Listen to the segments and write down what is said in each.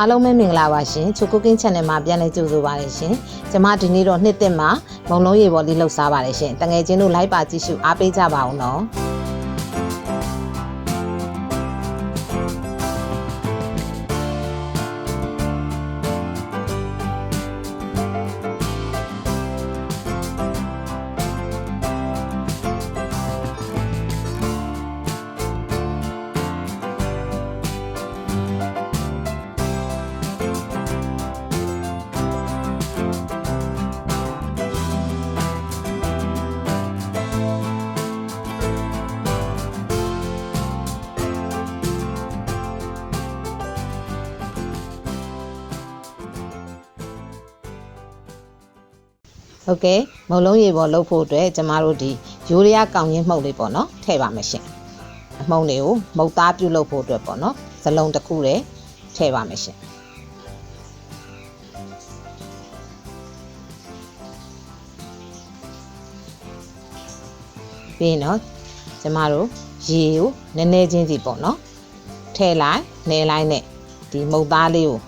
အားလုံးပဲမင်္ဂလာပါရှင်ချူ cooking channel မှာပြန်လည်ကြိုဆိုပါရရှင်ကျွန်မဒီနေ့တော့နှစ်သက်မှာမုံလုံးရေပေါ်လေးလှုပ်ရှားပါတယ်ရှင်တငယ်ချင်းတို့လိုက်ပါကြည့်ရှုအားပေးကြပါအောင်နော်โอเคမုံလုံးရေပေါ်လှုပ်ဖို့အတွက်ကျမတို့ဒီရိုးရကောင်းရင်းမှုန့်လေးပေါ့နော်ထည့်ပါမယ်ရှင်အမှုန့်လေးကိုမုတ်သားပြုတ်လုပ်ဖို့အတွက်ပေါ့နော်ဇလုံးတစ်ခုတည်းထည့်ပါမယ်ရှင်ပြီးရင်တော့ကျမတို့ရေကိုနည်းနည်းချင်းစီပေါ့နော်ထည့်လိုက်နှဲလိုက်နဲ့ဒီမုတ်သားလေးကို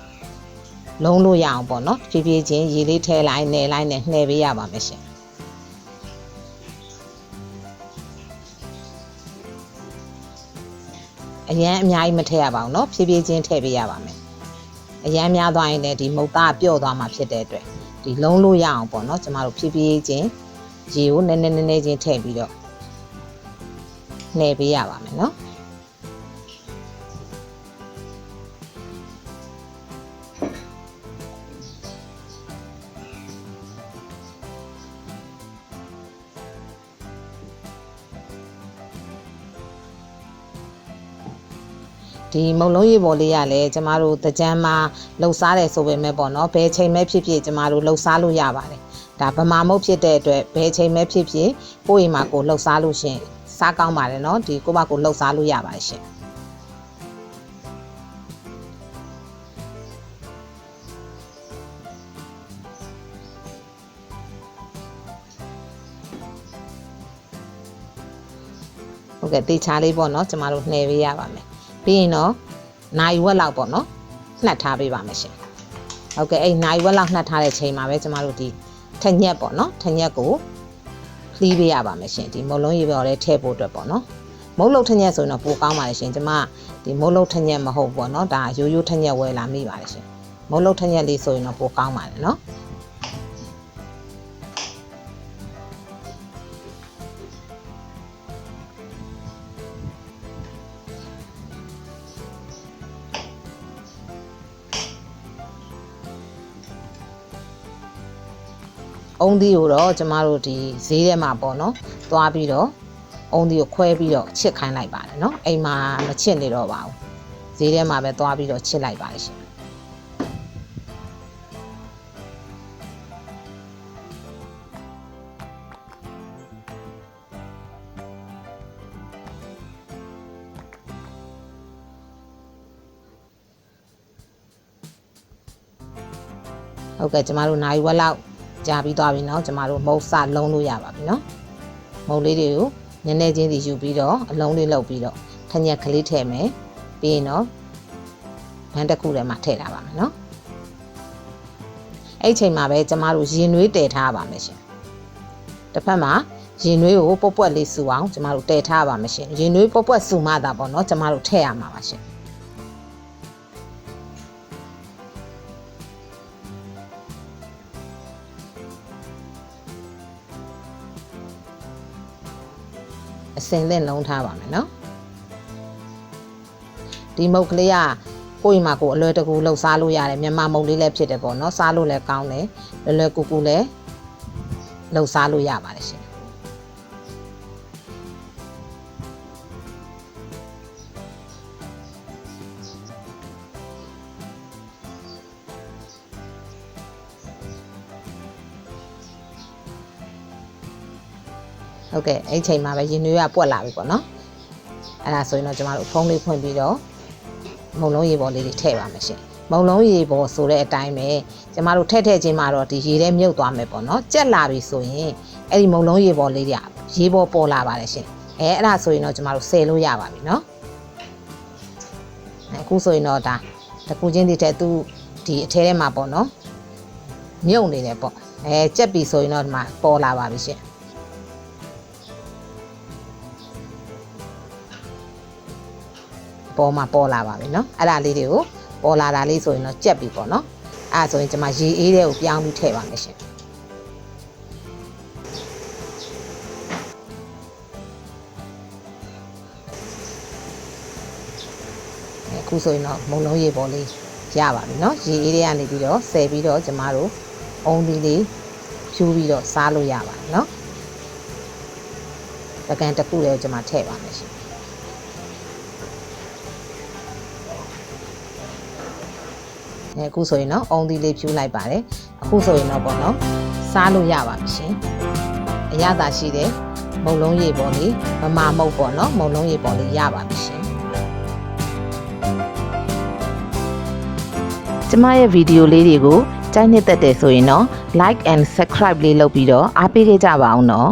လုံးလို့ရအောင်ပေါ့နော်ဖြည်းဖြည်းချင်းရေလေးထဲလိုက်နှဲလိုက်နဲ့နှဲပေးရပါမယ်ရှင်အရန်အများကြီးမထည့်ရပါဘူးเนาะဖြည်းဖြည်းချင်းထည့်ပေးရပါမယ်အရန်များသွားရင်လည်းဒီမုတ်သားပျော့သွားမှာဖြစ်တဲ့အတွက်ဒီလုံးလို့ရအောင်ပေါ့နော်ကျမတို့ဖြည်းဖြည်းချင်းရေကိုနည်းနည်းချင်းထည့်ပြီးတော့နှဲပေးရပါမယ်เนาะဒီမုံလုံးရေပေါ်လေးရလဲကျမတို့တကြမ်းမှာလှုပ်ရှားတယ်ဆိုပေမဲ့ပေါ့နော်ဘယ်ချိန်မဲ့ဖြစ်ဖြစ်ကျမတို့လှုပ်ရှားလို့ရပါတယ်ဒါဗမာမုတ်ဖြစ်တဲ့အတွက်ဘယ်ချိန်မဲ့ဖြစ်ဖြစ်ကိုယ့်အိမ်မှာကိုလှုပ်ရှားလို့ရှင်စားကောင်းပါတယ်နော်ဒီကိုယ့်ဘာကိုလှုပ်ရှားလို့ရပါတယ်ရှင်ဟုတ်ကဲ့တေချာလေးပေါ့နော်ကျမတို့နှဲပေးရပါမယ်ပြီးရင်တော့နိုင်ဝက်လောက်ပေါ့နော်နှက်ထားပေးပါမယ်ရှင်ဟုတ်ကဲ့အဲ့နိုင်ဝက်လောက်နှက်ထားတဲ့ချိန်မှာပဲကျမတို့ဒီထက်ညက်ပေါ့နော်ထက်ညက်ကိုလှီးပေးရပါမယ်ရှင်ဒီမုံလုံးရေပေါ်လေးထည့်ဖို့အတွက်ပေါ့နော်မုံလုံးထက်ညက်ဆိုရင်တော့ပိုကောင်းပါလေရှင်ကျမဒီမုံလုံးထက်ညက်မဟုတ်ပေါ့နော်ဒါရိုးရိုးထက်ညက်ဝယ်လာမိပါလေရှင်မုံလုံးထက်ညက်လေးဆိုရင်တော့ပိုကောင်းပါလေနော်အုံးသီးကိုတော့ကျမတို့ဒီဈေးထဲမှာပေါ့နော်သွားပြီးတော့အုံးသီးကိုခွဲပြီးတော့ချစ်ခိုင်းလိုက်ပါတယ်နော်အိမ်မှာမချစ်နေတော့ပါဘူးဈေးထဲမှာပဲသွားပြီးတော့ချစ်လိုက်ပါတယ်ရှင်ဟုတ်ကဲ့ကျမတို့နိုင်ဝက်လောက်ကြာပြီးသွားပြီเนาะကျမတို့မုတ်စလုံးလို့ရပါပြီเนาะမုတ်လေးတွေကိုနည်းနည်းချင်းစီယူပြီးတော့အလုံးလေးလုပ်ပြီးတော့ထညက်ကလေးထည့်မယ်ပြီးရင်တော့ဘန်းတစ်ခုထဲမှာထည့်ထားပါမယ်เนาะအဲ့ချိန်မှာပဲကျမတို့ရင်နွေးတည်ထားပါမယ်ရှင်တစ်ဖက်မှာရင်နွေးကိုပွက်ပွက်လေးစုအောင်ကျမတို့တည်ထားပါမယ်ရှင်ရင်နွေးပွက်ပွက်စုမှသာပေါ့เนาะကျမတို့ထည့်ရမှာပါရှင်အစင်လင့်လုံးထားပါမယ်နော်ဒီမုတ်ကလေးကကိုယ့်အိမ်မှာကိုအလွယ်တကူလှုပ်ရှားလို့ရတယ်မြန်မာမုတ်လေးလည်းဖြစ်တယ်ပေါ့နော်စားလို့လည်းကောင်းတယ်လွယ်ကူကူလည်းလှုပ်ရှားလို့ရပါတယ်ရှင်ဟုတ်ကဲ့အဲ့ချိန်မှာပဲရင်နွေးကပွက်လာပြီပေါ့နော်အဲ့ဒါဆိုရင်တော့ကျမတို့ဖုံးလေးဖွင့်ပြီးတော့မုံလုံးရေပေါ်လေးတွေထည့်ပါမယ်ရှင်မုံလုံးရေပေါ်ဆိုတဲ့အတိုင်းပဲကျမတို့ထည့်ချင်းမှာတော့ဒီရေထဲမြုပ်သွားမယ်ပေါ့နော်ကြက်လာပြီဆိုရင်အဲ့ဒီမုံလုံးရေပေါ်လေးတွေရေပေါ်ပေါ်လာပါတယ်ရှင်အဲ့ဒါဆိုရင်တော့ကျမတို့ဆယ်လို့ရပါပြီနော်အခုဆိုရင်တော့ဒါ တကူချင်းဒီတဲ့သူဒီအထဲထဲမှာပေါ့နော်မြုပ်နေတယ်ပေါ့ကြက်ပြီဆိုရင်တော့ဒီမှာပေါ်လာပါပြီရှင်ပေါ်မှာပေါ်လာပါပြီเนาะအဲ့ဒါလေးတွေကိုပေါ်လာတာလေးဆိုရင်တော့ကြက်ပြီပေါ့နော်အဲ့ဒါဆိုရင်ကျွန်မရေအေးတဲ့ကိုပြောင်းပြီးထည့်ပါမယ်ရှင်အခုဆိုရင်တော့မုံလုံးရေပေါ်လေးရပါပြီเนาะရေအေးတွေကနေပြီးတော့ဆယ်ပြီးတော့ကျမတို့အုံးသီးလေးဖြူပြီးတော့စားလို့ရပါတယ်เนาะပကံတစ်ခုလေးကိုကျမထည့်ပါမယ်ရှင်အခုဆိုရင်တော့အုံးသီးလေးဖြူလိုက်ပါတယ်အခုဆိုရင်တော့ပေါ့နော်စားလို့ရပါပြီရှင်အရသာရှိတဲ့မုံလုံးရေပေါ်လေးမမမုတ်ပေါ့နော်မုံလုံးရေပေါ်လေးရပါပြီရှင်ကျမရဲ့ဗီဒီယိုလေးတွေကိုကြိုက်နှစ်သက်တယ်ဆိုရင်တော့ like and subscribe လေးလုပ်ပြီးတော့အားပေးခဲ့ကြပါအောင်နော်